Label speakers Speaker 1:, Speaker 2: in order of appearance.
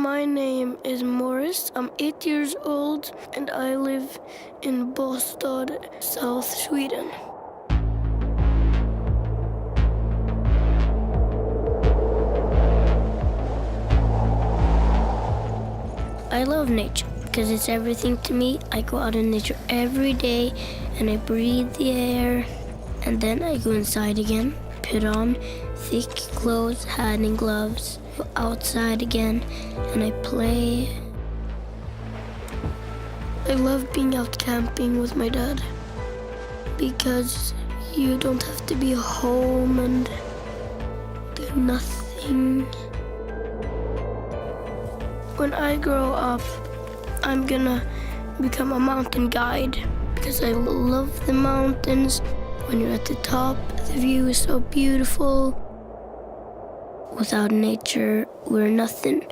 Speaker 1: My name is Morris. I'm 8 years old and I live in Båstad, South Sweden. I love nature because it's everything to me. I go out in nature every day and I breathe the air and then I go inside again, put on thick clothes, hat and gloves, go outside again and I play. I love being out camping with my dad because you don't have to be home and do nothing. When I grow up, I'm gonna become a mountain guide because I love the mountains. When you're at the top, the view is so beautiful. Without nature, we're nothing.